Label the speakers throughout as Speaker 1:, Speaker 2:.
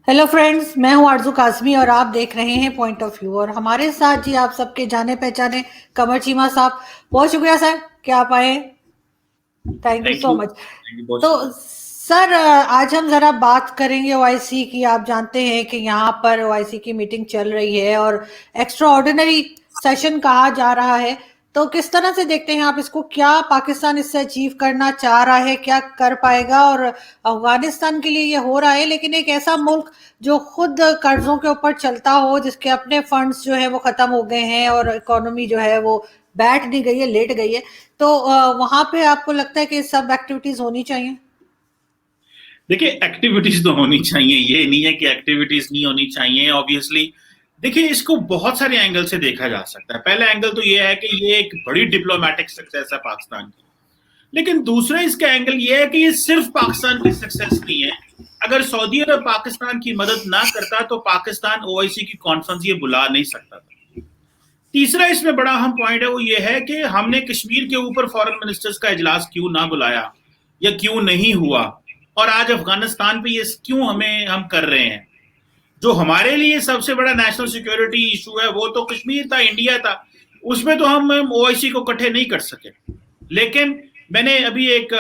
Speaker 1: Hello friends, मैं हूं आरजू कासमी और आप देख रहे हैं पॉइंट ऑफ व्यू। और हमारे साथ जी आप सबके जाने पहचाने कमर चीमा साहब। बहुत शुक्रिया सर कि आप आए। Thank you
Speaker 2: thank
Speaker 1: so
Speaker 2: you
Speaker 1: much.
Speaker 2: Thank you, बहुत
Speaker 1: तो
Speaker 2: शुक्रिया।
Speaker 1: सर, आज हम जरा बात करेंगे ओआईसी की। आप जानते हैं कि यहाँ पर ओआईसी की मीटिंग चल रही है और एक्स्ट्रा ऑर्डिनरी सेशन कहा जा रहा है। तो किस तरह से देखते हैं आप इसको? क्या पाकिस्तान इससे अचीव करना चाह रहा है, क्या कर पाएगा? और अफगानिस्तान के लिए ये हो रहा है, लेकिन एक ऐसा मुल्क जो खुद कर्जों के ऊपर चलता हो, जिसके अपने फंड्स जो है वो खत्म हो गए हैं और इकोनॉमी जो है वो बैठ नहीं गई है, लेट गई है। तो वहां पे आपको लगता है कि सब एक्टिविटीज होनी चाहिए?
Speaker 2: देखिए, एक्टिविटीज तो होनी चाहिए, ये नहीं है कि एक्टिविटीज नहीं होनी चाहिए ऑब्वियसली। देखिए, इसको बहुत सारे एंगल से देखा जा सकता है। पहला एंगल तो ये है कि ये एक बड़ी डिप्लोमेटिक सक्सेस है पाकिस्तान की। लेकिन दूसरा इसका एंगल ये है कि ये सिर्फ पाकिस्तान की सक्सेस नहीं है। अगर सऊदी अरब पाकिस्तान की मदद ना करता तो पाकिस्तान ओआईसी की कॉन्फ्रेंस ये बुला नहीं सकता था। तीसरा इसमें बड़ा अहम पॉइंट है, वो ये है कि हमने कश्मीर के ऊपर फॉरेन मिनिस्टर्स का इजलास क्यों ना बुलाया या क्यों नहीं हुआ, और आज अफगानिस्तान पे ये क्यों हम कर रहे हैं। जो हमारे लिए सबसे बड़ा नेशनल सिक्योरिटी इशू है वो तो कश्मीर था, इंडिया था, उसमें तो हम ओआईसी को इकट्ठे नहीं कर सके। लेकिन मैंने एक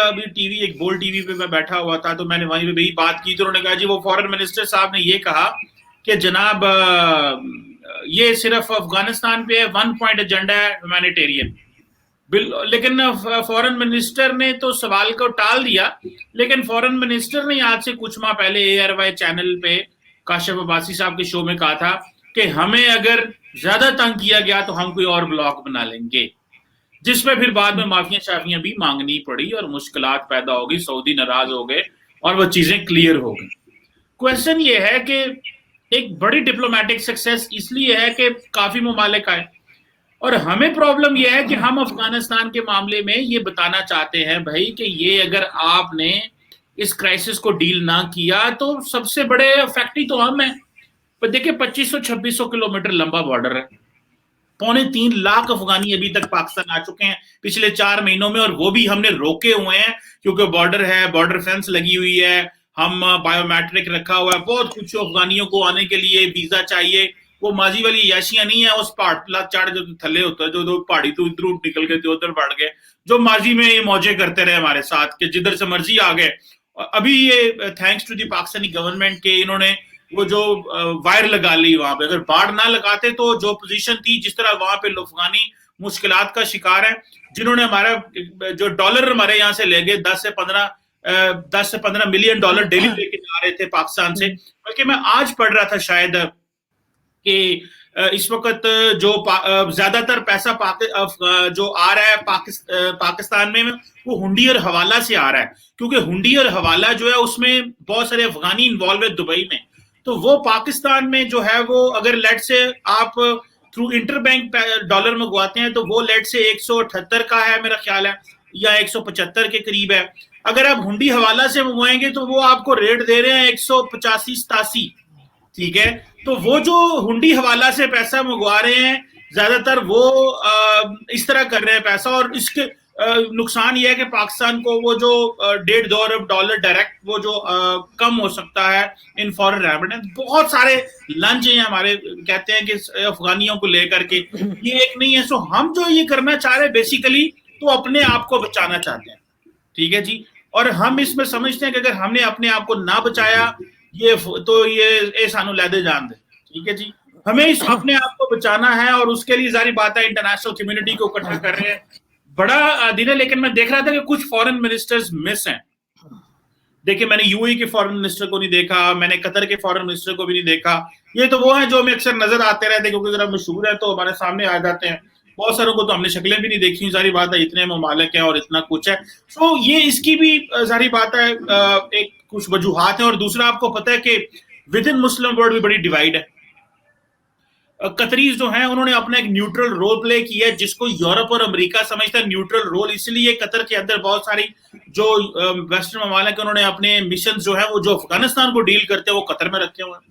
Speaker 2: बोल टीवी पे मैं बैठा हुआ था, तो मैंने वहीं पे भी बात की, तो उन्होंने कहा जी वो फॉरेन मिनिस्टर साहब ने ये कहा कि जनाब ये सिर्फ अफगानिस्तान पे है, 1 पॉइंट एजेंडा है, ह्यूमैनिटेरियन बिल। लेकिन फॉरेन मिनिस्टर ने तो सवाल को टाल दिया। लेकिन फॉरेन मिनिस्टर ने आज से कुछ माह पहले एआरवाई चैनल पे काशिफ अब्बासी साहब के शो में कहा था कि हमें अगर ज्यादा तंग किया गया तो हम कोई और ब्लॉक बना लेंगे, जिसमें फिर बाद में माफिया शाफियां भी मांगनी पड़ी और मुश्किलात पैदा हो गई, सऊदी नाराज हो गए और वो चीजें क्लियर हो गई। क्वेश्चन ये है कि एक बड़ी डिप्लोमेटिक सक्सेस इसलिए है कि काफी ममालिक आए, और हमें प्रॉब्लम यह है कि हम अफगानिस्तान के मामले में ये बताना चाहते हैं भाई कि ये अगर आपने इस क्राइसिस को डील ना किया तो सबसे बड़े अफेक्टी तो हम हैं। पर देखिए, 2500-2600 किलोमीटर लंबा बॉर्डर है, 2.25 लाख अफगानी अभी तक पाकिस्तान आ चुके हैं पिछले 4 महीनों में, और वो भी हमने रोके हुए हैं क्योंकि बॉर्डर है, बॉर्डर फेंस लगी हुई है, हम बायोमेट्रिक रखा हुआ है, बहुत कुछ अफगानियों को आने के लिए वीजा चाहिए। वो माजी वाली याशियां नहीं है, उस पहाड़ चढ़ जो थले होता है, जो पहाड़ी तो इधर निकल गए थे उधर बढ़ गए, जो माजी में ये मौजे करते रहे हमारे साथ कि जिधर से मर्जी आ गए। अभी ये thanks to the Pakistani government के इन्होंने वो जो वायर लगा ली वहां पे, अगर बाढ़ ना लगाते तो जो पोजीशन थी, जिस तरह वहां पे अफगानी मुश्किलात का शिकार है, जिन्होंने हमारा जो डॉलर हमारे यहाँ से ले गए 10 से 15 मिलियन डॉलर डेली लेके जा रहे थे पाकिस्तान से। बल्कि मैं आज पढ़ रहा था शायद कि इस वक्त जो ज्यादातर पैसा जो आ रहा है पाकिस्तान में वो हुंडी और हवाला से आ रहा है, क्योंकि हुंडी और हवाला जो है उसमें बहुत सारे अफगानी इन्वॉल्व है दुबई में। तो वो पाकिस्तान में जो है वो अगर लेट से आप थ्रू इंटरबैंक डॉलर मंगवाते हैं तो वो लेट से 178 का है मेरा ख्याल है, या 175 के करीब है। अगर आप हुंडी हवाला से मंगवाएंगे तो वो आपको रेट दे रहे हैं 185-87। ठीक है, तो वो जो हुंडी हवाला से पैसा मंगवा रहे हैं ज्यादातर वो इस तरह कर रहे हैं पैसा, और इसके नुकसान ये है कि पाकिस्तान को वो जो 1.5-2 अरब डॉलर डायरेक्ट वो जो कम हो सकता है इन फॉरेन रेमिटेंस। बहुत सारे लंच हैं हमारे, कहते हैं कि अफगानियों को लेकर के, ये एक नहीं है। सो हम जो ये करना चाह रहे हैं बेसिकली तो अपने आप को बचाना चाहते हैं, ठीक है जी। और हम इसमें समझते हैं कि अगर हमने अपने आप को ना बचाया ये सानू लैदे जान दे, ठीक है जी। हमें इस अपने आप को बचाना है और उसके लिए सारी बात है, इंटरनेशनल कम्युनिटी को इकट्ठा कर रहे हैं, बड़ा दिन है। लेकिन मैं देख रहा था कि कुछ फॉरेन मिनिस्टर्स मिस हैं। देखिए, मैंने यूएई के फॉरेन मिनिस्टर को नहीं देखा, मैंने कतर के फॉरेन मिनिस्टर को भी नहीं देखा। ये तो वो है जो हमें अक्सर नजर आते रहते हैं क्योंकि जरा मशहूर है तो हमारे सामने आ जाते हैं। बहुत सारों को तो हमने शक्लें भी नहीं देखी, सारी बात है, इतने ममालिक हैं और इतना कुछ है। तो ये इसकी भी सारी बात है, एक कुछ वजूहात है। और दूसरा, आपको पता है कि विद इन मुस्लिम वर्ल्ड भी बड़ी डिवाइड है। कतरीज जो हैं उन्होंने अपना एक न्यूट्रल रोल प्ले किया है, जिसको यूरोप और अमेरिका समझता है न्यूट्रल रोल। इसलिए कतर के अंदर बहुत सारी जो वेस्टर्न ममालिक उन्होंने अपने मिशन जो है वो जो अफगानिस्तान को डील करते हैं वो कतर में रखे हुए हैं।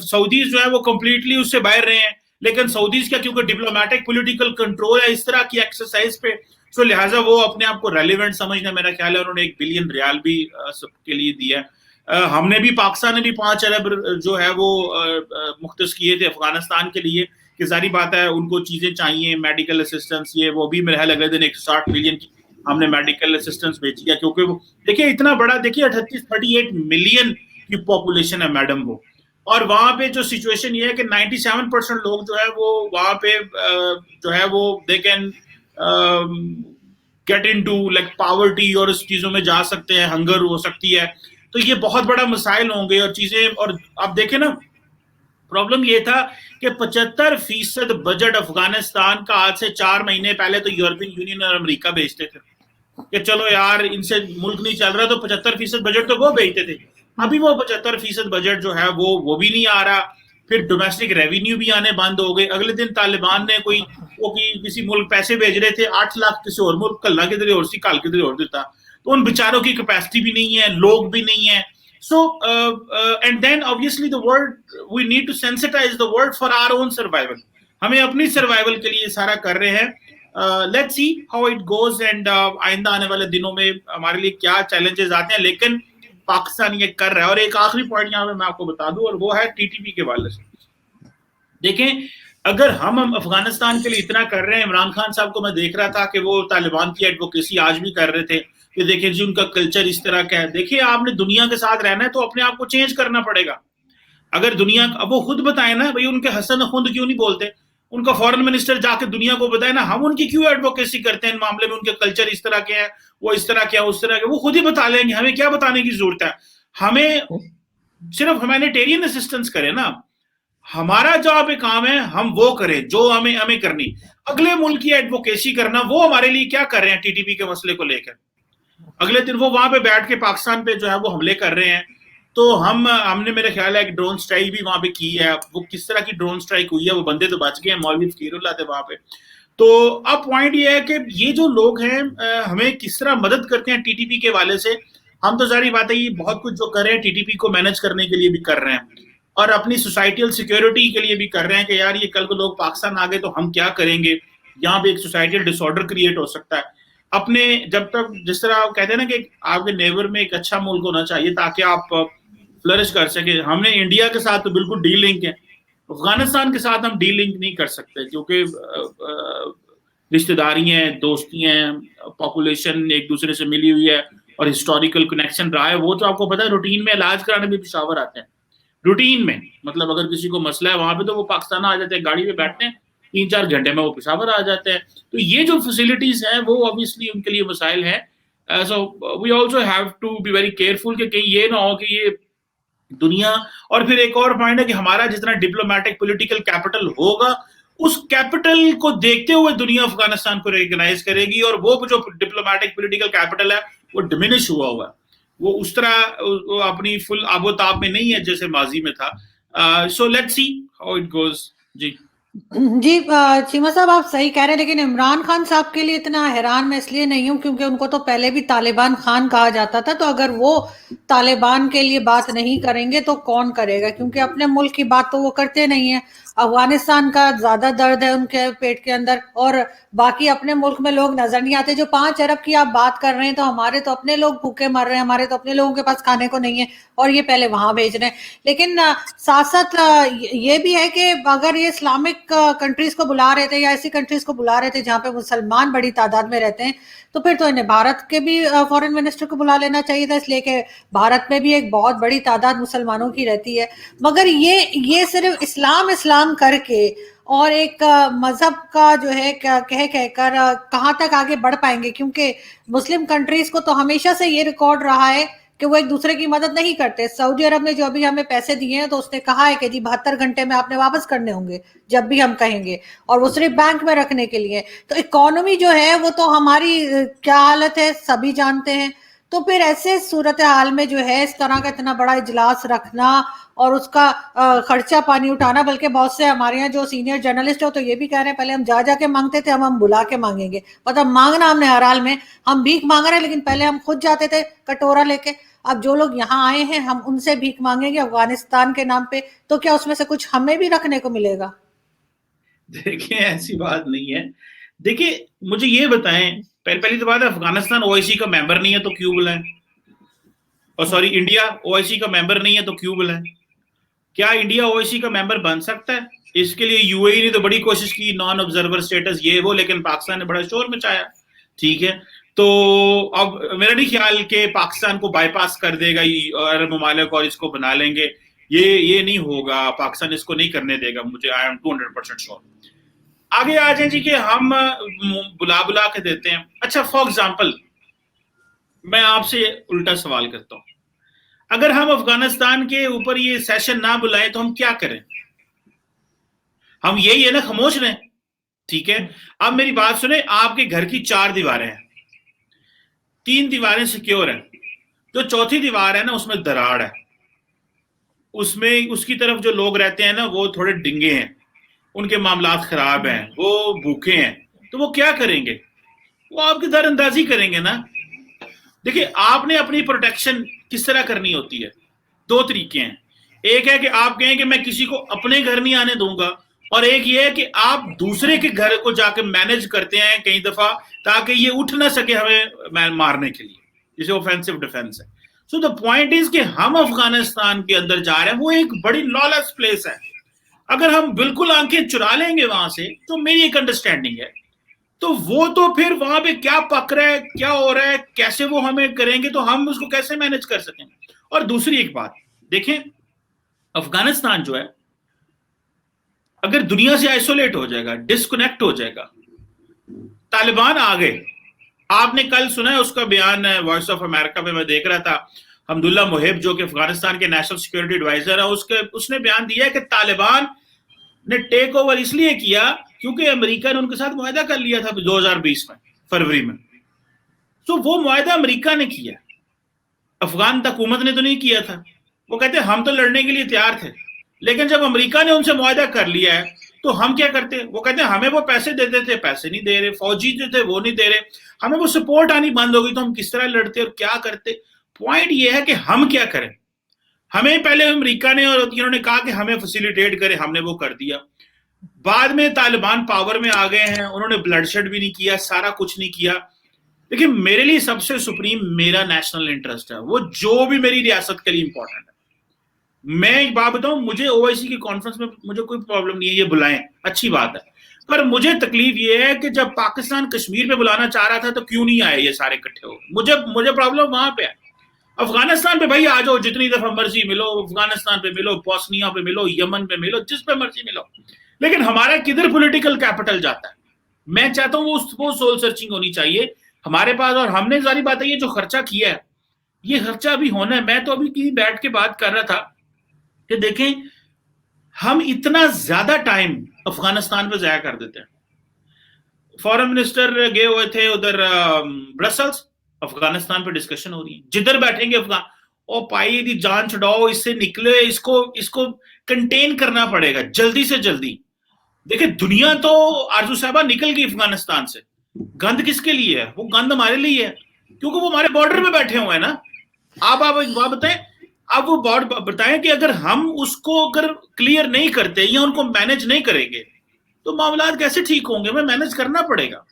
Speaker 2: सऊदीज जो है वो कंप्लीटली उससे बाहर रहे हैं, लेकिन सऊदीज का क्योंकि डिप्लोमेटिक पॉलिटिकल कंट्रोल है इस तरह की एक्सरसाइज पे, तो लिहाजा वो अपने आप को रेलिवेंट समझना, मेरा ख्याल है उन्होंने 1 बिलियन रियाल भी सबके लिए दिया है। ہم نے بھی پاکستان نے بھی 5 ارب جو ہے وہ مختص کیے تھے افغانستان کے لیے کہ ظاہری بات ہے ان کو چیزیں چاہیے میڈیکل اسسٹنس یہ وہ بھی میرے خیال اگلے دن 160 ملین کی ہم نے میڈیکل اسسٹنس بھیجی ہے کیونکہ دیکھیے اتنا بڑا دیکھیے 38 ملین کی پاپولیشن ہے میڈم وہ اور وہاں پہ جو سچویشن یہ ہے کہ 97% لوگ جو ہے وہ وہاں پہ جو ہے وہ they can get into like poverty اور اس چیزوں میں جا سکتے ہیں ہنگر ہو سکتی ہے تو یہ بہت بڑا مسائل ہوں گے اور چیزیں اور آپ دیکھیں نا پرابلم یہ تھا کہ 75% بجٹ افغانستان کا آج سے 4 مہینے پہلے تو یورپین یونین اور امریکہ بھیجتے تھے کہ چلو یار ان سے ملک نہیں چل رہا تو 75% بجٹ تو وہ بھیجتے تھے ابھی وہ 75% بجٹ جو ہے وہ بھی نہیں آ رہا پھر ڈومیسٹک ریونیو بھی آنے بند ہو گئے اگلے دن طالبان نے کوئی وہ کسی ملک پیسے بھیج رہے تھے 8 لاکھ کسی اور ملک کل کدھر اور سی کال کدھر اور دیتا تو ان بیچاروں کی کیپیسٹی بھی نہیں ہے لوگ بھی نہیں ہے so and then obviously the world we need to sensitize the world for our own survival ہمیں اپنی سروائیول کے لیے سارا کر رہے ہیں let's see how it goes and آئندہ آنے والے دنوں میں ہمارے لیے کیا چیلنجز آتے ہیں لیکن پاکستان یہ کر رہا ہے اور ایک آخری پوائنٹ یہاں پہ میں آپ کو بتا دوں اور وہ ہے ٹی ٹی پی کے حوالے سے دیکھیں اگر ہم افغانستان کے لیے اتنا کر رہے ہیں عمران خان صاحب کو میں دیکھ رہا تھا کہ وہ طالبان کی ایڈوکیسی آج بھی کر رہے تھے کہ دیکھیں جی ان کا کلچر اس طرح کا ہے دیکھیں آپ نے دنیا کے ساتھ رہنا ہے تو اپنے آپ کو چینج کرنا پڑے گا اگر دنیا اب وہ خود بتائیں نا بھائی ان کے حسن خند کیوں نہیں بولتے ان کا فورن منسٹر جا کے دنیا کو بتائے نا ہم ان کی کیوں ایڈوکیسی کرتے ہیں ان معاملے میں ان کے کلچر اس طرح کے ہیں وہ اس طرح کیا اس طرح کے وہ خود ہی بتا لیں گے ہمیں کیا بتانے کی ضرورت ہے ہمیں صرف ہیومینیٹیرین اسسٹنس کریں نا ہمارا جو آپ کام ہے ہم وہ کریں جو ہمیں کرنی اگلے ملک کی ایڈوکیسی کرنا وہ ہمارے لیے کیا کر رہے ہیں ٹی ٹی پی کے مسئلے کو لے کر اگلے دن وہ وہاں پہ بیٹھ کے پاکستان پہ جو ہے وہ حملے کر رہے ہیں تو ہم نے میرے خیال ہے ایک ڈرون سٹرائک بھی وہاں پہ کی ہے وہ کس طرح کی ڈرون سٹرائک ہوئی ہے وہ بندے تو بچ گئے ہیں مولوی فقیر اللہ تھے وہاں پہ تو اب پوائنٹ یہ ہے کہ یہ جو لوگ ہیں ہمیں کس طرح مدد کرتے ہیں ٹی ٹی پی کے حوالے سے ہم تو ظاہری بات ہے یہ بہت کچھ جو کر رہے ہیں ٹی ٹی پی کو مینج کرنے کے لیے بھی کر رہے ہیں اور اپنی سوسائٹیل سیکیورٹی کے لیے بھی کر رہے ہیں کہ یار یہ کل کو لوگ پاکستان آ گئے تو ہم کیا کریں گے یہاں پہ ایک سوسائٹیل ڈس آرڈر کریٹ ہو سکتا ہے اپنے جب تک جس طرح آپ کہتے ہیں نا کہ آپ کے نیبر میں ایک اچھا ملک ہونا چاہیے تاکہ آپ فلرش کر سکے ہم نے انڈیا کے ساتھ تو بالکل ڈی لنک ہے افغانستان کے ساتھ ہم ڈی لنک نہیں کر سکتے کیونکہ رشتے داری ہیں دوستی ہیں پاپولیشن ایک دوسرے سے ملی ہوئی ہے اور ہسٹوریکل کنیکشن رہا ہے وہ تو آپ کو پتا ہے روٹین میں علاج کرانے میں پشاور آتے ہیں روٹین میں مطلب اگر کسی کو مسئلہ ہے وہاں پہ تو وہ پاکستان آ جاتے ہیں گاڑی پہ بیٹھتے ہیں 3-4 گھنٹے میں وہ پشاور آ جاتے ہیں تو یہ جو فیسلٹیز ہیں وہ obviously ان کے لیے مسائل ہیں so we also have to be very careful کہ کہیں یہ نہ ہو کہ یہ دنیا اور پھر ایک اور پوائنٹ ہے کہ ہمارا جتنا ڈپلومیٹک پولیٹیکل کیپٹل ہوگا اس کیپٹل کو دیکھتے ہوئے دنیا افغانستان کو ریکگنائز کرے گی اور وہ جو ڈپلومیٹک پولیٹیکل کیپٹل ہے وہ ڈمینش ہوا ہوا وہ اس طرح اپنی فل آب و تاب میں نہیں ہے جیسے ماضی میں تھا so let's see how it goes جی
Speaker 1: جی چیمہ صاحب آپ صحیح کہہ رہے ہیں لیکن عمران خان صاحب کے لیے اتنا حیران میں اس لیے نہیں ہوں کیونکہ ان کو تو پہلے بھی طالبان خان کہا جاتا تھا تو اگر وہ طالبان کے لیے بات نہیں کریں گے تو کون کرے گا کیونکہ اپنے ملک کی بات تو وہ کرتے نہیں ہیں افغانستان کا زیادہ درد ہے ان کے پیٹ کے اندر اور باقی اپنے ملک میں لوگ نظر نہیں آتے جو 5 ارب کی آپ بات کر رہے ہیں تو ہمارے تو اپنے لوگ بھوکے مر رہے ہیں ہمارے تو اپنے لوگوں کے پاس کھانے کو نہیں ہے اور یہ پہلے وہاں بھیج رہے ہیں لیکن ساتھ ساتھ یہ بھی ہے کہ اگر یہ اسلامک کنٹریز کو بلا رہے تھے یا ایسی کنٹریز کو بلا رہے تھے جہاں پہ مسلمان بڑی تعداد میں رہتے ہیں تو پھر تو انہیں بھارت کے بھی فورن منسٹر کو بلا لینا چاہیے تھا اس لیے کہ بھارت میں بھی ایک بہت بڑی تعداد مسلمانوں کی رہتی ہے مگر یہ صرف اسلام کر کے اور ایک مذہب کا جو ہے کہہ کر کہاں تک آگے بڑھ پائیں گے کیونکہ مسلم کنٹریز کو تو ہمیشہ سے یہ ریکارڈ رہا ہے کہ وہ ایک دوسرے کی مدد نہیں کرتے سعودی عرب نے جو ابھی ہمیں پیسے دیے ہیں تو اس نے کہا ہے کہ جی 72 گھنٹے میں آپ نے واپس کرنے ہوں گے جب بھی ہم کہیں گے اور وہ صرف بینک میں رکھنے کے لیے تو اکانومی جو ہے وہ تو ہماری کیا حالت ہے سبھی جانتے ہیں تو پھر ایسے صورتحال میں جو ہے اس طرح کا اتنا بڑا اجلاس رکھنا اور اس کا خرچہ پانی اٹھانا بلکہ بہت سے ہمارے یہاں جو سینئر جرنلسٹ ہو تو یہ بھی کہہ رہے ہیں پہلے ہم جا کے مانگتے تھے ہم بلا کے مانگیں گے مطلب مانگنا ہم نے ہر حال میں ہم بھیک مانگ رہے ہیں لیکن پہلے ہم خود جاتے تھے کٹورا لے کے اب جو لوگ یہاں آئے ہیں ہم ان سے بھیک مانگیں گے افغانستان کے نام پہ تو کیا اس میں سے کچھ ہمیں بھی رکھنے کو ملے گا
Speaker 2: دیکھیں ایسی بات نہیں ہے دیکھیں مجھے یہ بتائیں پہلی تو بات ہے افغانستان او آئی سی کا ممبر نہیں ہے تو کیوں بلائیں और सॉरी इंडिया ओआईसी का मेंबर नहीं है तो क्यों बुलाएं? क्या इंडिया ओआईसी का मेंबर बन सकता है? इसके लिए यूएई ने तो बड़ी कोशिश की, नॉन ऑब्जर्वर स्टेटस ये वो, लेकिन पाकिस्तान ने बड़ा शोर मचाया। ठीक है, तो अब मेरा नहीं ख्याल कि पाकिस्तान को बाईपास कर देगा अरब ममालिक और इसको बना लेंगे, ये नहीं होगा, पाकिस्तान इसको नहीं करने देगा, मुझे आई एम 200% श्योर। आगे आ जाए जी कि हम बुला के देते हैं। अच्छा, फॉर एग्जाम्पल मैं आपसे उल्टा सवाल करता हूं, अगर हम अफगानिस्तान के ऊपर ये सेशन ना बुलाए तो हम क्या करें? हम यही है ना, खामोश रहें? ठीक है, अब मेरी बात सुने, आपके घर की 4 दीवारें हैं, 3 दीवारें सिक्योर हैं, जो चौथी दीवार है ना उसमें दरार है, उसमें उसकी तरफ जो लोग रहते हैं ना वो थोड़े डिंगे हैं, उनके मामलात खराब हैं, वो भूखे हैं, तो वो क्या करेंगे? वो आपकी दरअंदाजी करेंगे ना। देखिए, आपने अपनी प्रोटेक्शन किस तरह करनी होती है? 2 तरीके हैं। एक है कि आप कहें कि मैं किसी को अपने घर नहीं आने दूंगा, और एक ये है कि आप दूसरे के घर को जाके मैनेज करते हैं कई दफा, ताकि ये उठ ना सके हमें मारने के लिए, जिसे ऑफेंसिव डिफेंस है। सो द पॉइंट इज कि हम अफगानिस्तान के अंदर जा रहे हैं, वो एक बड़ी लॉलेस प्लेस है। अगर हम बिल्कुल आंखें चुरा लेंगे वहां से, तो मेरी एक अंडरस्टैंडिंग है, तो वो तो फिर वहां पे क्या पक रहा है, क्या हो रहा है, कैसे वो हमें करेंगे, तो हम उसको कैसे मैनेज कर सकेंगे? और दूसरी एक बात देखें, अफगानिस्तान जो है अगर दुनिया से आइसोलेट हो जाएगा, डिस्कनेक्ट हो जाएगा, तालिबान आ गए, आपने कल सुना है उसका बयान, वॉइस ऑफ अमेरिका में मैं देख रहा था, हमदुल्ला मोहिब जो कि अफगानिस्तान के नेशनल सिक्योरिटी एडवाइजर है, उसने बयान दिया है कि तालिबान ने टेक ओवर इसलिए किया क्योंकि अमेरिका ने उनके साथ मुआहदा कर लिया था 2020 में फरवरी में। तो वो मुआहदा अमेरिका ने किया, अफगान हुकूमत ने तो नहीं किया था। वो कहते हम तो लड़ने के लिए तैयार थे, लेकिन जब अमेरिका ने उनसे मुआहदा कर लिया है तो हम क्या करते? वो कहते हैं हमें वो पैसे देते थे, पैसे नहीं दे रहे, फौजी जो थे वो नहीं दे रहे, हमें वो सपोर्ट आनी बंद हो गई, तो हम किस तरह लड़ते और क्या करते? पॉइंट ये है कि हम क्या करें। हमें पहले अमेरिका ने और इन्होंने कहा कि हमें फैसिलिटेट करें, हमने वो कर दिया। बाद में तालिबान पावर में आ गए हैं, उन्होंने ब्लडशेड भी नहीं किया, सारा कुछ नहीं किया। देखिए, मेरे लिए सबसे सुप्रीम मेरा नेशनल इंटरेस्ट है, वो जो भी मेरी रियासत के लिए इंपॉर्टेंट है। मैं एक बात बताऊं, मुझे ओआईसी की कॉन्फ्रेंस में मुझे कोई प्रॉब्लम नहीं है, ये बुलाएं, अच्छी बात है, पर मुझे तकलीफ ये है कि जब पाकिस्तान कश्मीर पे बुलाना चाह रहा था तो क्यों नहीं आए ये सारे इकट्ठे हो? मुझे प्रॉब्लम वहां पे है। अफगानिस्तान पे भाई आ जाओ, जितनी दफा मर्जी मिलो, अफगानिस्तान पे मिलो, बोस्निया पे मिलो, यमन पे मिलो, जिस पे मर्जी मिलो, लेकिन हमारा किधर पॉलिटिकल कैपिटल जाता है? मैं चाहता हूं वो सोल सर्चिंग होनी चाहिए हमारे पास। और हमने सारी बात है, ये जो खर्चा किया है ये खर्चा भी होना है। मैं तो अभी की बैठ के बात कर रहा था कि देखें, हम इतना ज्यादा टाइम अफगानिस्तान पे जाया कर देते हैं। फॉरेन मिनिस्टर गए हुए थे उधर ब्रसल्स, अफगानिस्तान पे डिस्कशन हो रही है, जिधर बैठेंगे अफगान, ओ पाई दी जान छुड़ाओ, इससे निकले, इसको कंटेन करना पड़ेगा जल्दी से जल्दी। देखिए, दुनिया तो आरजू साहबा निकल गई अफगानिस्तान से, गंद किसके लिए है? वो गंद हमारे लिए है, क्योंकि वो हमारे बॉर्डर पे बैठे हुए हैं ना। आप एक बात बताएं, आप वो बताएं कि अगर हम उसको अगर क्लियर नहीं करते या उनको मैनेज नहीं करेंगे तो मामला कैसे ठीक होंगे? हमें मैनेज करना पड़ेगा।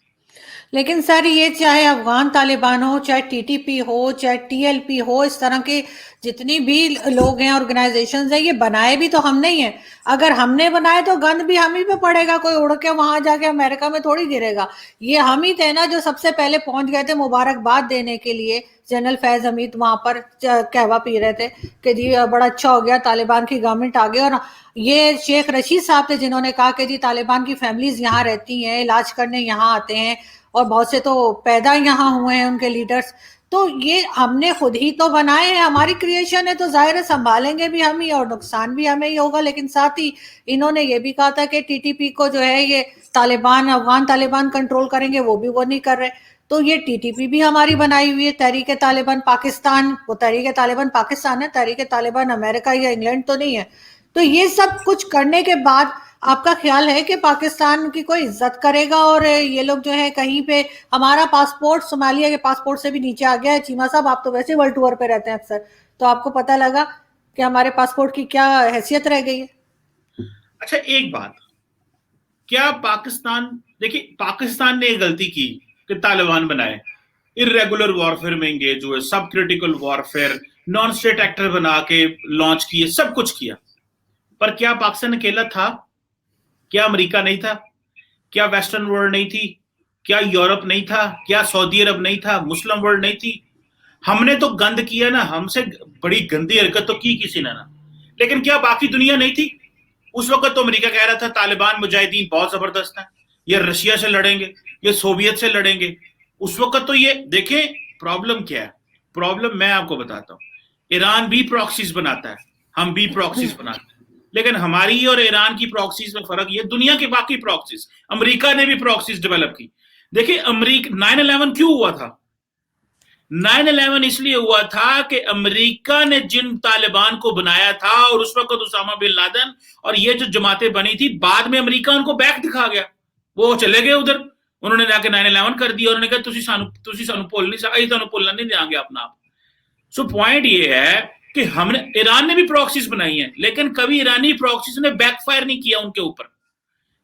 Speaker 1: लेकिन सर, ये चाहे अफगान तालिबान हो, चाहे टीटीपी हो, चाहे टीएलपी हो, इस तरह के जितनी भी लोग हैं, ऑर्गेनाइजेशंस हैं, ये बनाए भी तो हमने ही है। अगर हमने बनाए तो गंद भी हम ही पे पड़ेगा, कोई उड़ के वहां जाके अमेरिका में थोड़ी गिरेगा। ये हम ही थे ना जो सबसे पहले पहुंच गए थे मुबारकबाद देने के लिए। जनरल फैज हमीद वहां पर कहवा पी रहे थे कि जी बड़ा अच्छा हो गया, तालिबान की गवर्नमेंट आ गई। और ये शेख रशीद साहब थे जिन्होंने कहा कि जी तालिबान की फैमिलीज यहाँ रहती हैं, इलाज करने यहाँ आते हैं, और बहुत से तो पैदा यहाँ हुए हैं उनके लीडर्स। तो ये हमने खुद ही तो बनाए हैं, हमारी क्रिएशन है, तो जाहिर है संभालेंगे भी हम ही और नुकसान भी हमें ही होगा। लेकिन साथ ही इन्होंने ये भी कहा था कि टीटीपी को जो है ये तालिबान, अफगान तालिबान कंट्रोल करेंगे, वो नहीं कर रहे। तो ये टीटीपी भी हमारी बनाई हुई है, तहरीक तालिबान पाकिस्तान। वो तहरीक तालिबान पाकिस्तान है, तहरीक तालिबान अमेरिका या इंग्लैंड तो नहीं है। तो ये सब कुछ करने के बाद आपका ख्याल है कि पाकिस्तान की कोई इज्जत करेगा? और ये लोग जो है कहीं पे, हमारा पासपोर्ट सोमालिया के पासपोर्ट से भी नीचे आ गया है। चीमा साहब, आप तो वैसे वर्ल्ड टूर पे रहते हैं अक्सर, तो आपको पता लगा कि हमारे पासपोर्ट की क्या हैसियत रह गई है।
Speaker 2: अच्छा, एक बात, क्या पाकिस्तान, देखिए पाकिस्तान ने गलती की कि तालिबान बनाए, इर्रेगुलर वॉरफेयर में एंगेज हुए, सब critical warfare, non state actor बना के लॉन्च किए, सब कुछ किया, पर क्या पाकिस्तान अकेला था? क्या अमेरिका नहीं था? क्या वेस्टर्न वर्ल्ड नहीं थी? क्या यूरोप नहीं था? क्या सऊदी अरब नहीं था? मुस्लिम वर्ल्ड नहीं थी? हमने तो गंद किया ना, हमसे बड़ी गंदी हरकत तो की किसी ने ना, लेकिन क्या बाकी दुनिया नहीं थी? उस वक्त तो अमेरिका कह रहा था तालिबान मुजाहिदीन बहुत जबरदस्त है, ये रशिया से लड़ेंगे, ये सोवियत से लड़ेंगे। उस वक्त तो ये देखें प्रॉब्लम क्या है। प्रॉब्लम मैं आपको बताता हूं, ईरान भी प्रॉक्सीज बनाता है, हम भी प्रॉक्सीज बनाते हैं, लेकिन हमारी और ईरान की प्रॉक्सीज में फर्क ये, दुनिया की बाकी प्रॉक्सीज, अमेरिका ने भी प्रॉक्सीज डेवलप की। देखिए अमेरिका 9/11 क्यों हुआ था? 9/11 इसलिए हुआ था कि अमेरिका ने जिन तालिबान को बनाया था, और उस वक्त उसामा बिन लादेन और ये जो जमातें बनी थी, बाद में अमेरिका उनको बैक दिखा गया, वो चले गए उधर, उन्होंने जाके 9/11 कर दिया, उन्होंने कहा तुसी सानू भुल नहीं सकते, तुहानू भुलना नहीं देंगे अपना आप। सो पॉइंट ये है कि हमने, ईरान ने भी प्रॉक्सीज बनाई है, लेकिन कभी ईरानी प्रॉक्सीज ने बैकफायर नहीं किया उनके ऊपर।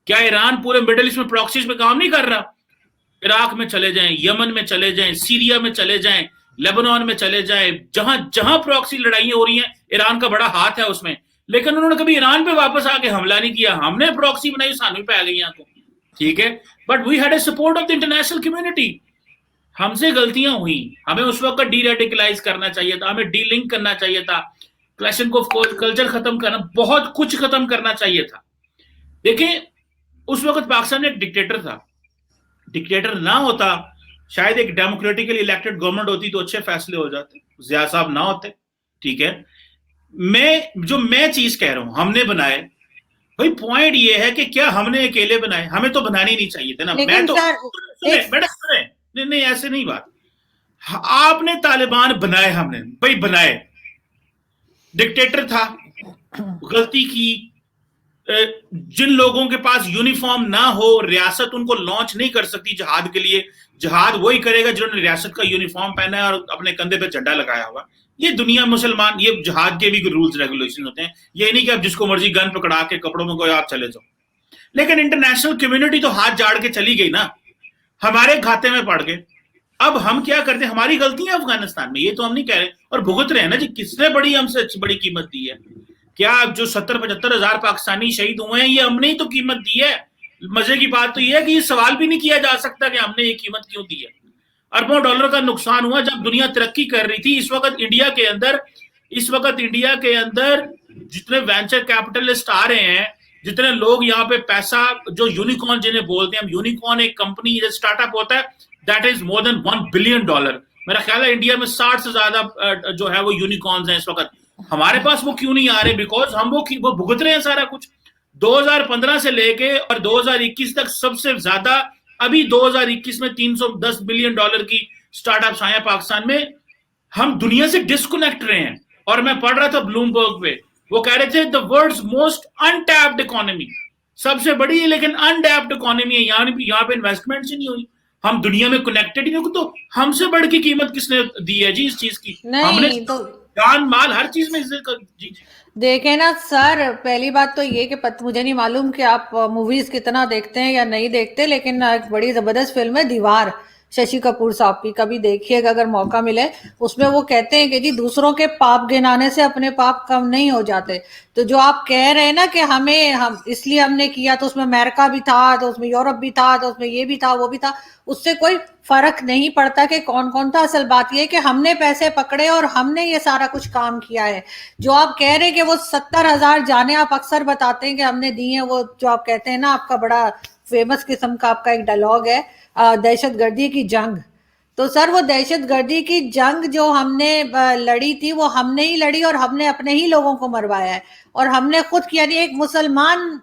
Speaker 2: क्या ईरान पूरे मिडिल ईस्ट में प्रॉक्सीज पे काम नहीं कर रहा? इराक में चले जाएं, यमन में चले जाएं, सीरिया में चले जाएं, लेबनान में चले जाएं, जहां जहां प्रॉक्सी लड़ाइयां हो रही हैं, ईरान का बड़ा हाथ है उसमें, लेकिन उन्होंने कभी ईरान पे वापस आके हमला नहीं किया। हमने प्रॉक्सी बनाई, सानू पे आ गई को, ठीक है, but we had a support of the international community. हमसे गलतियां हुई, हमें उस वक्त डी रेडिकलाइज करना चाहिए था, हमें डी लिंक करना चाहिए था, क्लैशनकोव कल्चर खत्म करना, बहुत कुछ खत्म करना चाहिए था। देखिए उस वक्त पाकिस्तान में एक डिक्टेटर था, डिक्टेटर ना होता, शायद एक डेमोक्रेटिकली इलेक्टेड गवर्नमेंट होती तो अच्छे फैसले हो जाते, जिया साहब ना होते, ठीक है। मैं चीज कह रहा हूं हमने बनाए, भाई पॉइंट ये है कि क्या हमने अकेले बनाए? हमें तो बनाने ही नहीं चाहिए थे ना। मैं तो सुने, नहीं ऐसे नहीं बात, आपने तालिबान बनाए, हमने भाई बनाए, डिक्टेटर था, गलती की, जिन लोगों के पास यूनिफॉर्म ना हो, रियासत उनको लॉन्च नहीं कर सकती जहाद के लिए, जहाद वही करेगा जिन्होंने रियासत का यूनिफॉर्म पहना है और अपने कंधे पे झंडा लगाया हुआ। ये दुनिया मुसलमान, ये जहाद के भी रूल्स रेगुलेशन होते हैं, ये नहीं कि आप जिसको मर्जी गन पकड़ा के कपड़ों में कोई आप चले जाओ। लेकिन इंटरनेशनल कम्युनिटी तो हाथ जाड़ के चली गई ना, हमारे खाते में पड़ गए। अब हम क्या करते हैं, हमारी गलती है अफगानिस्तान में, ये तो हम नहीं कह रहे, और भुगत रहे हैं ना जी, किसने बड़ी हमसे अच्छी बड़ी कीमत दी है? क्या जो 70-75 हजार पाकिस्तानी शहीद हुए हैं, ये हमने ही तो कीमत दी है। मजे की बात तो ये है कि ये सवाल भी नहीं किया जा सकता कि हमने ये कीमत क्यों दी है। अरबों डॉलर का नुकसान हुआ जब दुनिया तरक्की कर रही थी। इस वक्त इंडिया के अंदर जितने वेंचर कैपिटलिस्ट आ रहे हैं, जितने लोग यहाँ पे पैसा, जो यूनिकॉर्न जिन्हें बोलते हैं हम, यूनिकॉर्न एक कंपनी स्टार्टअप होता है, that is more than $1 billion. मेरा ख्याल है इंडिया में 60 से ज्यादा जो है वो यूनिकॉर्न्स हैं इस वक्त। हमारे पास वो क्यों नहीं आ रहे? बिकॉज हम वो भुगत रहे हैं सारा कुछ। 2015 से लेके और 2021 तक सबसे ज्यादा, अभी 2021 में $310 बिलियन की स्टार्टअप्स आए पाकिस्तान में। हम दुनिया से डिस्कनेक्ट रहे हैं। और मैं पढ़ रहा था ब्लूमबर्ग पे, वो कह रहे थे the world's most untapped economy, सबसे बड़ी है लेकिन अनटैप्ड इकोनॉमी है, यहाँ पे इन्वेस्टमेंट ही नहीं हुई। हम दुनिया में कनेक्टेड ही नहीं, तो हमसे बढ़ की कीमत किसने दी है जी इस चीज की? हमने तो जान माल हर चीज में जी।
Speaker 1: देखे ना सर, पहली बात तो ये कि मुझे नहीं मालूम कि आप मूवीज कितना देखते हैं या नहीं देखते, लेकिन एक बड़ी जबरदस्त फिल्म है दीवार, शशि कपूर साहब की, कभी देखिएगा अगर मौका मिले। उसमें वो कहते हैं कि जी दूसरों के पाप गिनाने से अपने पाप कम नहीं हो जाते। तो जो आप कह रहे हैं ना कि हम इसलिए हमने किया, तो उसमें अमेरिका भी था, तो उसमें यूरोप भी था, तो उसमें ये भी था वो भी था, उससे कोई फर्क नहीं पड़ता कि कौन कौन था। असल बात ये है कि हमने पैसे पकड़े और हमने ये सारा कुछ काम किया है। जो आप कह रहे हैं कि वो 70,000 जाने आप अक्सर बताते हैं कि हमने दी हैं, वो जो आप कहते हैं ना, आपका बड़ा फेमस किस्म का आपका एक डायलॉग है, दहशतगर्दी की जंग। तो सर वो दहशतगर्दी की जंग जो हमने लड़ी थी, वो हमने ही लड़ी और हमने अपने ही लोगों को मरवाया है। और हमने खुद किया नहीं, एक मुसलमान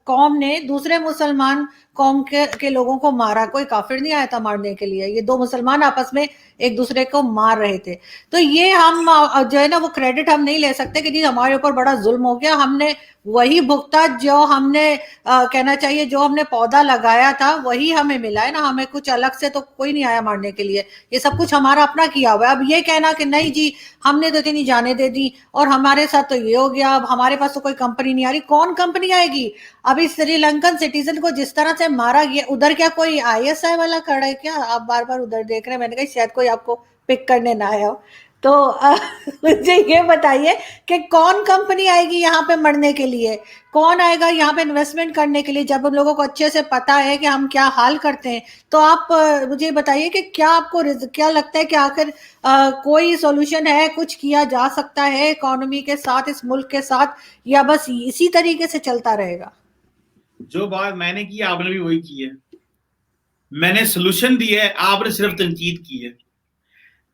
Speaker 1: कौम ने दूसरे मुसलमान कौम के लोगों को मारा, कोई काफिर नहीं आया था मारने के लिए, ये दो मुसलमान आपस में एक दूसरे को मार रहे थे। तो ये हम जो है ना वो क्रेडिट हम नहीं ले सकते कि जी हमारे ऊपर बड़ा जुल्म हो गया, हमने वही भुगता जो हमने कहना चाहिए जो हमने पौधा लगाया था वही हमें मिला है ना, हमें कुछ अलग से तो कोई नहीं आया मारने के लिए, ये सब कुछ हमारा अपना किया हुआ है। अब ये कहना कि नहीं जी हमने तो इतनी जाने दे दी और हमारे साथ तो ये हो गया, अब हमारे पास तो कोई कंपनी नहीं आ रही, कौन कंपनी आएगी? अभी श्रीलंकन सिटीजन को जिस तरह से मारा गया, उधर क्या कोई ISI वाला खड़ा है क्या? आप बार बार उधर देख रहे हैं, मैंने कहा शायद कोई आपको पिक करने ना आया हो। تو مجھے یہ بتائیے کہ کون کمپنی آئے گی یہاں پہ مرنے کے لیے, کون آئے گا یہاں پہ انویسٹمنٹ کرنے کے لیے جب ان لوگوں کو اچھے سے پتا ہے کہ ہم کیا حال کرتے ہیں. تو آپ مجھے بتائیے کہ کیا آپ کو کیا لگتا ہے کہ آخر کوئی سولوشن ہے, کچھ کیا جا سکتا ہے اکانومی کے ساتھ, اس ملک کے ساتھ, یا بس اسی طریقے سے چلتا رہے گا؟
Speaker 2: جو بات میں نے کی آپ نے بھی وہی کی ہے, میں نے سولوشن دی ہے, آپ نے صرف تنقید کی ہے.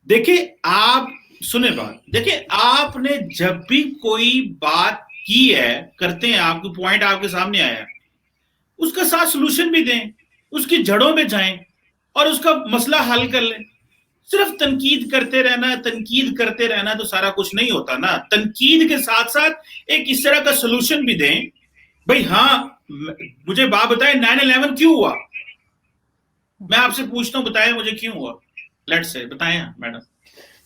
Speaker 2: دیکھیں آپ سنیں بات, دیکھیں آپ نے جب بھی کوئی بات کی ہے, کرتے ہیں آپ کو پوائنٹ آپ کے سامنے آیا, اس کا ساتھ سولوشن بھی دیں, اس کی جڑوں میں جائیں اور اس کا مسئلہ حل کر لیں. صرف تنقید کرتے رہنا تو سارا کچھ نہیں ہوتا نا. تنقید کے ساتھ ساتھ ایک اس طرح کا سولوشن بھی دیں. بھائی ہاں مجھے بات بتائیں 9/11 کیوں ہوا, میں آپ سے پوچھتا ہوں بتائیں مجھے کیوں ہوا, لیٹ سے بتائیں میڈم.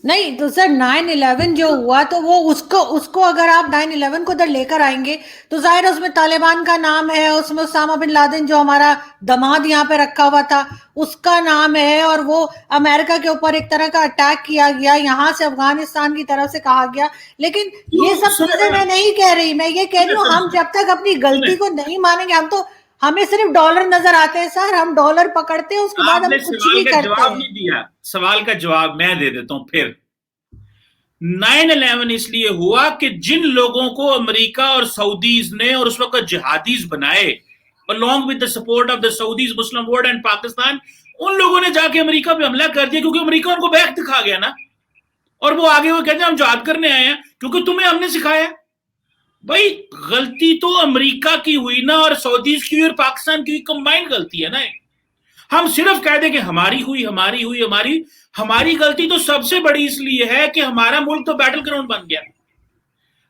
Speaker 1: نہیں تو سر 9/11 جو ہوا تو وہ اس کو اگر آپ 9/11 کو ادھر لے کر آئیں گے تو ظاہر ہے اس میں طالبان کا نام ہے, اس میں اسامہ بن لادن جو ہمارا دماد یہاں پہ رکھا ہوا تھا اس کا نام ہے, اور وہ امریکہ کے اوپر ایک طرح کا اٹیک کیا گیا, یہاں سے افغانستان کی طرف سے کہا گیا. لیکن یہ سب چیزیں میں نہیں کہہ رہی, میں یہ کہہ رہی ہوں ہم جب تک اپنی غلطی کو نہیں مانیں گے, ہمیں صرف ڈالر نظر آتے ہیں سر, ہم ڈالر پکڑتے ہیں اس کے بعد
Speaker 2: آپ
Speaker 1: ہم
Speaker 2: نے
Speaker 1: کچھ
Speaker 2: سوال
Speaker 1: بھی
Speaker 2: کا
Speaker 1: کرتے
Speaker 2: جواب
Speaker 1: ہیں.
Speaker 2: نہیں دیا, سوال کا جواب میں دے دیتا ہوں پھر. 9/11 اس لیے ہوا کہ جن لوگوں کو امریکہ اور سعودیز نے اور اس وقت جہادیز بنائے, along with the support of the Saudis, Muslim world and Pakistan, ان لوگوں نے جا کے امریکہ پہ حملہ کر دیا کیونکہ امریکہ ان کو بیک دکھا گیا نا, اور وہ آگے وہ کہتے ہیں ہم جہاد کرنے آئے ہیں کیونکہ تمہیں ہم نے سکھایا. بھائی غلطی تو امریکہ کی ہوئی نا, اور سعودیز کی ہوئی اور پاکستان کی ہوئی, کمبائنڈ غلطی ہے نا. ہم صرف کہہ دیں کہ ہماری غلطی تو سب سے بڑی اس لیے ہے کہ ہمارا ملک تو بیٹل گراؤنڈ بن گیا.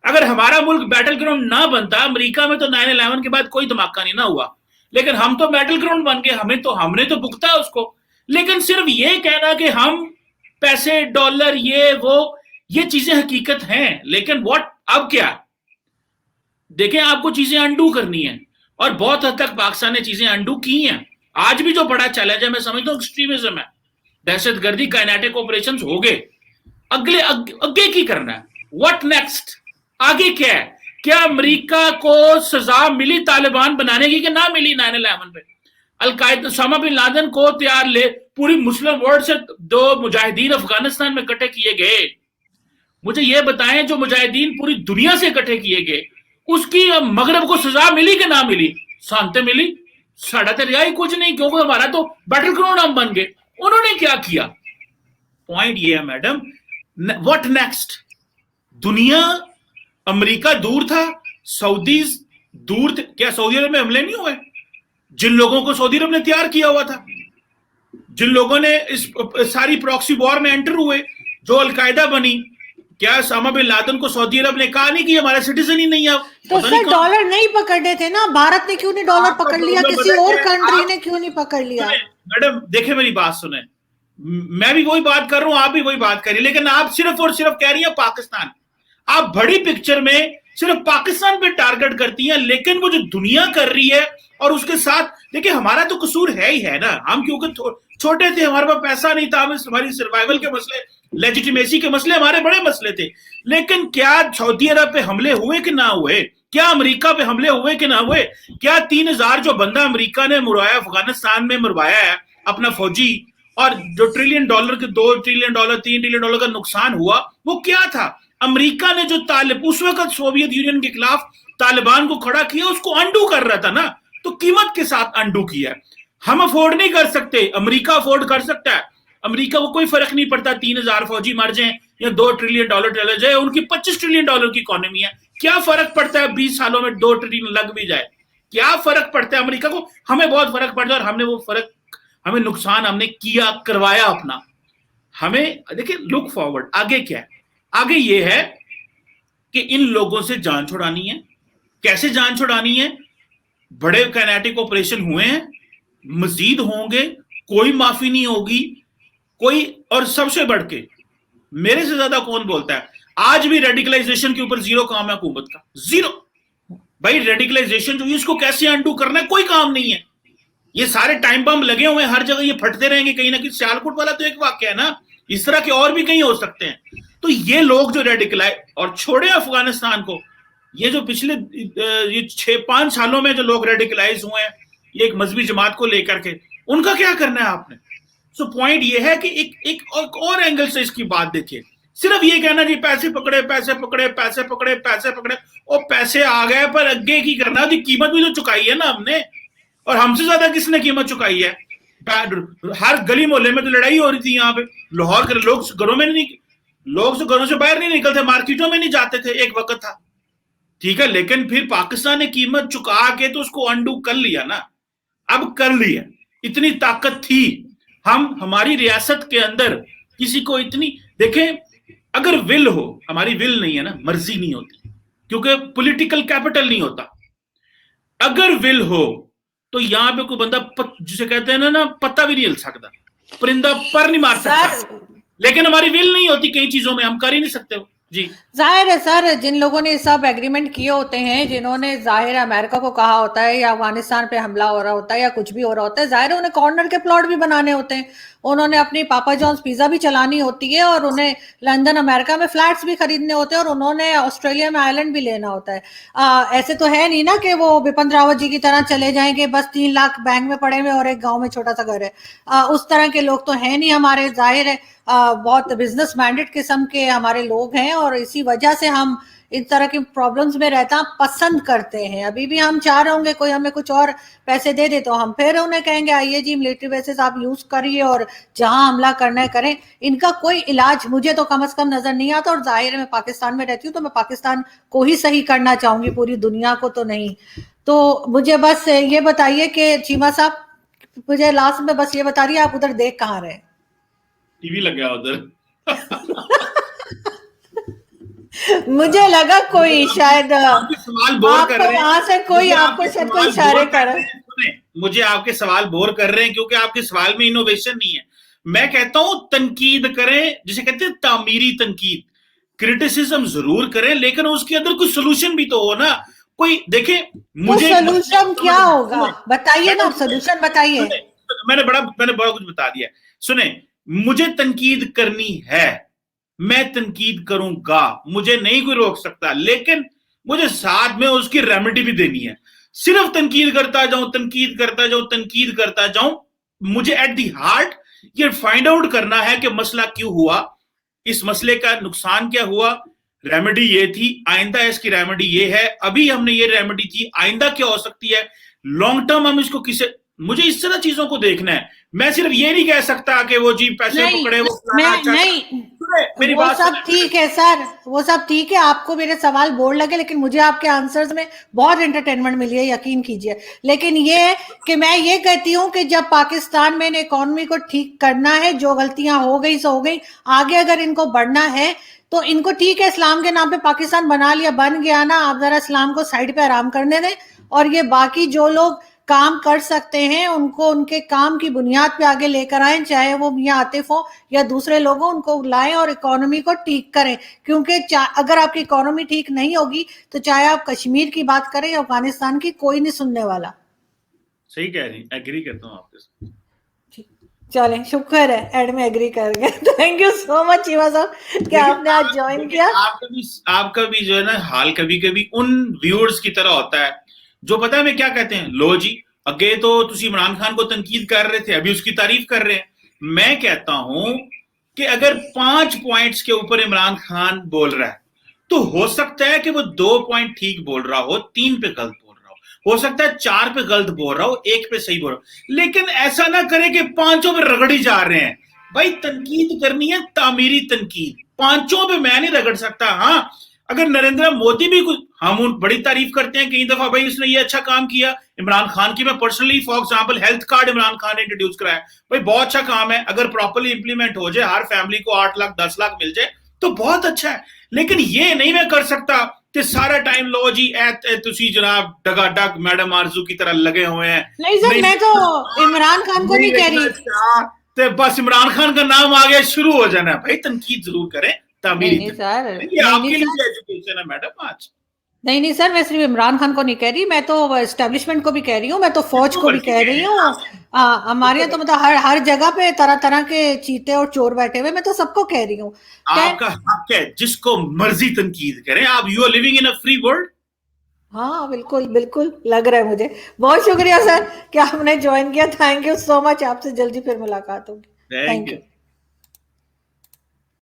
Speaker 2: اگر ہمارا ملک بیٹل گراؤنڈ نہ بنتا, امریکہ میں تو 9/11 کے بعد کوئی دھماکہ نہیں نہ ہوا, لیکن ہم تو بیٹل گراؤنڈ بن گئے, ہم نے تو بھگتا اس کو. لیکن صرف یہ کہنا کہ ہم پیسے ڈالر یہ چیزیں حقیقت ہیں, لیکن اب کیا دیکھیں آپ کو چیزیں انڈو کرنی ہیں, اور بہت حد تک پاکستان نے چیزیں انڈو کی ہیں. آج بھی جو بڑا چیلنج ہے میں سمجھتا ہوں ایکسٹریمزم ہے, دہشت گردی, کائنیٹک آپریشنز ہو گئے, اگے کی کرنا ہے, واٹ نیکسٹ, آگے کیا ہے. کیا امریکہ کو سزا ملی طالبان بنانے کی کہ نہ ملی 9/11 پہ؟ القاعدہ اسامہ بن لادن کو پوری مسلم ورلڈ سے 2 مجاہدین افغانستان میں اکٹھے کیے گئے. مجھے یہ بتائیں جو مجاہدین پوری دنیا سے اکٹھے کیے گئے اس کی مغرب کو سزا ملی کہ نہ ملی؟ سانتے ملی. ساڑھا تو رہا ہی کچھ نہیں, کیونکہ ہمارا تو بیٹل گراؤنڈ ہم بن گئے. انہوں نے کیا کیا؟ پوائنٹ یہ ہے میڈم, واٹ نیکسٹ. دنیا, امریکہ دور تھا, سعودیز دور تھے, کیا سعودی عرب میں حملے نہیں ہوئے؟ جن لوگوں کو سعودی عرب نے تیار کیا ہوا تھا, جن لوگوں نے اس ساری پراکسی وار میں انٹر ہوئے, جو القاعدہ بنی, کیا اسامہ بن لادن کو سعودی عرب نے کہا نہیں کہ ہمارا سٹیزن ہی نہیں ہے؟
Speaker 1: تو سر ڈالر نہیں پکڑنے تھے نا, بھارت نے کیوں نہیں ڈالر پکڑ لیا, کسی اور کنٹری نے کیوں نہیں پکڑ لیا؟
Speaker 2: میڈم دیکھیں میری بات سنیں, میں بھی وہی بات کر رہا ہوں, آپ بھی وہی بات کر رہی ہیں, لیکن آپ صرف اور صرف کہہ رہی ہیں پاکستان. آپ بڑی پکچر میں صرف پاکستان پہ ٹارگٹ کرتی ہیں, لیکن وہ جو دنیا کر رہی ہے اور اس کے ساتھ دیکھیں ہمارا تو قصور ہے ہی ہے نا. ہم کیونکہ چھوٹے تھے, ہمارے پاس پیسہ نہیں تھا, ہماری سروائیول کے مسئلے, لیجیٹیمیسی کے مسئلے ہمارے بڑے مسئلے تھے. لیکن کیا سعودی عرب پہ حملے ہوئے کہ نہ ہوئے؟ کیا امریکہ پہ حملے ہوئے کہ نہ ہوئے؟ کیا 3,000 جو بندہ امریکہ نے مروایا, افغانستان میں مروایا ہے اپنا فوجی, اور جو $1 ٹریلین کے $2 ٹریلین $3 ٹریلین کا نقصان ہوا, وہ کیا تھا؟ امریکہ نے جو اس وقت سوویت یونین کے خلاف طالبان کو کھڑا کیا, اس کو انڈو کر رہا تھا نا, تو قیمت کے ساتھ انڈو کیا. ہم افورڈ نہیں کر سکتے, امریکہ افورڈ کر سکتا ہے. امریکہ کو کوئی فرق نہیں پڑتا 3,000 فوجی مر جائیں یا $2 ٹریلین چلے جائے, ان کی $25 ٹریلین کی اکانومی ہے. کیا فرق پڑتا ہے 20 سالوں میں $2 ٹریلین لگ بھی جائے؟ کیا فرق پڑتا ہے امریکہ کو؟ ہمیں بہت فرق پڑتا ہے, اور ہم نے وہ فرق, ہمیں نقصان ہم نے کیا, کروایا اپنا. ہمیں دیکھیں لک فارورڈ, آگے کیا ہے؟ آگے یہ ہے کہ ان لوگوں سے جان چھڑانی ہے. کیسے جان چھڑانی ہے؟ بڑے کائنیٹک آپریشن ہوئے ہیں, مزید ہوں گے, کوئی معافی نہیں ہوگی کوئی. اور سب سے بڑھ کے میرے سے زیادہ کون بولتا ہے, آج بھی ریڈیکلائزیشن کے اوپر زیرو کام ہے حکومت کا, زیرو. بھائی ریڈیکلائزیشن جو اس کو کیسے انڈو کرنا ہے, کوئی کام نہیں ہے. یہ سارے ٹائم بم لگے ہوئے ہیں ہر جگہ, یہ پھٹتے رہیں گے کہیں نہ کہیں. سیالکوٹ والا تو ایک واقعہ ہے نا, اس طرح کے اور بھی کہیں ہو سکتے ہیں. तो ये लोग जो रेडिकलाइज, और छोड़े अफगानिस्तान को, ये जो पिछले ये 6-5 सालों में जो लोग रेडिकलाइज हुए हैं ये एक मजहबी जमात को लेकर के, उनका क्या करना है आपने? सो पॉइंट ये है कि एक और एंगल से इसकी बात देखिए। सिर्फ ये कहना जी पैसे पकड़े पैसे पकड़े पैसे पकड़े पैसे पकड़े, और पैसे आ गए पर अगे की करना, उसकी कीमत भी तो चुकाई है ना हमने, और हमसे ज्यादा किसने कीमत चुकाई है? हर गली मोहल्ले में तो लड़ाई हो रही थी यहाँ पे। लाहौर के लोग घरों में नहीं, लोग तो घरों से बाहर नहीं निकलते, मार्केटों में नहीं जाते थे, एक वक्त था, ठीक है, लेकिन फिर पाकिस्तान ने कीमत चुका के तो उसको अंडू कर लिया ना, अब कर लिया, इतनी ताकत थी। हम हमारी रियासत के अंदर किसी को इतनी, देखें अगर विल हो, हमारी विल नहीं है ना, मर्जी नहीं होती, क्योंकि पॉलिटिकल कैपिटल नहीं होता। अगर विल हो तो यहां पे कोई बंदा जिसे कहते हैं ना पत्ता भी नहीं हिल सकता, परिंदा पर नहीं मार सकता, लेकिन हमारी विल नहीं होती कई चीजों में, हम कर ही नहीं सकते जी।
Speaker 1: जाहिर है सर, जिन लोगों ने सब एग्रीमेंट किए होते हैं, जिन्होंने जाहिर है अमेरिका को कहा होता है या अफगानिस्तान पे हमला हो रहा होता है या कुछ भी हो रहा होता है, जाहिर है उन्हें कॉर्नर के प्लॉट भी बनाने होते हैं, उन्होंने अपनी पापा जॉन्स पिज्जा भी चलानी होती है, और उन्हें लंदन अमेरिका में फ्लैट्स भी खरीदने होते हैं, और उन्होंने ऑस्ट्रेलिया में आइलैंड भी लेना होता है। ऐसे तो है नहीं ना कि वो बिपिन रावत जी की तरह चले जाएंगे, बस 3 लाख बैंक में पड़े हुए और एक गाँव में छोटा सा घर है, उस तरह के लोग तो है नहीं हमारे। जाहिर है बहुत बिजनेस माइंडेड किस्म के हमारे लोग हैं, और इसी वजह से हम इन तरह की प्रॉब्लम्स में रहना पसंद करते हैं। अभी भी हम चाह रहे होंगे कोई हमें कुछ और पैसे दे दे तो हम फिर उन्हें कहेंगे आइए जी मिलिट्री बेसिस आप यूज करिए और जहां हमला करना है करें। इनका कोई इलाज मुझे तो कम से कम नजर नहीं आता, और जाहिर है मैं पाकिस्तान में रहती हूँ तो मैं पाकिस्तान को ही सही करना चाहूंगी, पूरी दुनिया को तो नहीं। तो मुझे बस ये बताइए कि चीमा साहब, मुझे लास्ट में बस ये बता रही है आप उधर देख कहाँ रहे?
Speaker 2: टीवी लग गया उधर।
Speaker 1: मुझे लगा कोई शायद
Speaker 2: सवाल बोर कर रहे हैं,
Speaker 1: वहां से कोई आपको शायद कोई इशारे कर रहे
Speaker 2: हैं। मुझे आपके सवाल बोर कर रहे हैं क्योंकि आपके सवाल में इनोवेशन नहीं है। मैं कहता हूं तनकीद करें, जिसे कहते हैं तामीरी तनकीद, क्रिटिसिज्म जरूर करें, लेकिन उसके अंदर कुछ सोल्यूशन भी तो हो ना। कोई देखे, मुझे
Speaker 1: सोल्यूशन क्या होगा बताइए ना, सोल्यूशन बताइए।
Speaker 2: मैंने बड़ा कुछ बता दिया। सुने, मुझे तनकीद करनी है, मैं तनकीद करूंगा, मुझे नहीं कोई रोक सकता, लेकिन मुझे साथ में उसकी रेमेडी भी देनी है। सिर्फ तनकीद करता जाऊं, तनकीद करता जाऊं, तनकीद करता जाऊं, मुझे एट दी हार्ट ये फाइंड आउट करना है कि मसला क्यों हुआ, इस मसले का नुकसान क्या हुआ, रेमेडी ये थी, आइंदा इसकी रेमेडी ये है, अभी हमने ये रेमेडी थी, आइंदा क्या हो सकती है, लॉन्ग टर्म हम इसको किसे, मुझे इस तरह चीजों को देखना है। मैं सिर्फ ये नहीं कह सकता कि वो जी पैसे पकड़े, वो
Speaker 1: नहीं, मेरी वो सब ठीक है सर, वो सब ठीक है, आपको मेरे सवाल बोर लगे, लेकिन मुझे आपके आंसर्स में बहुत एंटरटेनमेंट मिली है, यकीन कीजिए। लेकिन ये कि मैं ये कहती हूँ कि जब पाकिस्तान में इकोनॉमी को ठीक करना है, जो गलतियां हो गई सो हो गई, आगे अगर इनको बढ़ना है तो इनको ठीक है, इस्लाम के नाम पे पाकिस्तान बना लिया, बन गया ना, आप जरा इस्लाम को साइड पे आराम करने दें, और ये बाकी जो लोग काम कर सकते हैं उनको उनके काम की बुनियाद पे आगे लेकर आए, चाहे वो मियां आतिफ हो या दूसरे लोग हो, उनको लाएं और इकोनॉमी को ठीक करें। क्योंकि अगर आपकी इकोनॉमी ठीक नहीं होगी तो चाहे आप कश्मीर की बात करें या अफगानिस्तान की, कोई नहीं सुनने वाला।
Speaker 2: सही कह रही, एग्री करता हूँ आपके साथ।
Speaker 1: चलें, शुक्र है एड में एग्री कर गए। Thank you so much Cheema साहब कि आपने आज ज्वाइन किया।
Speaker 2: आपका भी जो है ना हाल कभी कभी उन व्यूअर्स की तरह होता है जो पता है मैं क्या कहते हैं, लो जी अगे तो तुसी इमरान खान को तनकीद कर रहे थे, अभी उसकी तारीफ कर रहे हैं। मैं कहता हूं कि अगर 5 पॉइंट्स के ऊपर इमरान खान बोल रहा है तो हो सकता है कि वो 2 पॉइंट ठीक बोल रहा हो, 3 पे गलत बोल रहा हो सकता है 4 पे गलत बोल रहा हो, 1 पे सही बोल रहा हो, लेकिन ऐसा ना करे कि 5 पे रगड़ी जा रहे हैं। भाई तनकीद करनी है, तामीरी तनकीद, 5 पे मैं नहीं रगड़ सकता। हाँ, अगर नरेंद्र मोदी भी कुछ, हम उन बड़ी तारीफ करते हैं कई दफा, भाई उसने ये अच्छा काम किया। इमरान खान की मैं personally for example health card Imran Khan ने इंट्रोड्यूस कराया, भाई बहुत अच्छा काम है, अगर प्रॉपर्ली इंप्लीमेंट हो जाए, हर फैमिली को 8 लाख 10 लाख मिल जाए तो बहुत अच्छा है। लेकिन ये नहीं मैं कर सकता कि सारा टाइम लो जी तुसी जनाब डगाडग मैडम आरजू की तरह लगे हुए हैं।
Speaker 1: नहीं सर, मैं तो इमरान खान को नहीं कह रही,
Speaker 2: तो बस इमरान खान का नाम आ गया शुरू हो जाना। भाई तनकीद जरूर करें, तामीरी
Speaker 1: सर,
Speaker 2: आपके लिए एजुकेशन है मैडम आज।
Speaker 1: नहीं नहीं सर, मैं सिर्फ इमरान खान को नहीं कह रही, मैं तो एस्टेब्लिशमेंट को भी कह रही हूँ, मैं तो फौज को भी कह रही हूँ। हमारे यहाँ तो मतलब हर जगह पे तरह तरह के चीते और चोर बैठे हुए, मैं तो सबको कह रही हूँ।
Speaker 2: आपका हक है जिसको मर्जी तनकीद करें आप, you are living in a free world.
Speaker 1: हाँ बिल्कुल बिल्कुल, लग रहा है मुझे। बहुत शुक्रिया सर कि आपने ज्वाइन किया, थैंक यू सो मच, आपसे जल्दी फिर मुलाकात होगी।
Speaker 2: Thank
Speaker 1: thank
Speaker 2: you.
Speaker 1: यू।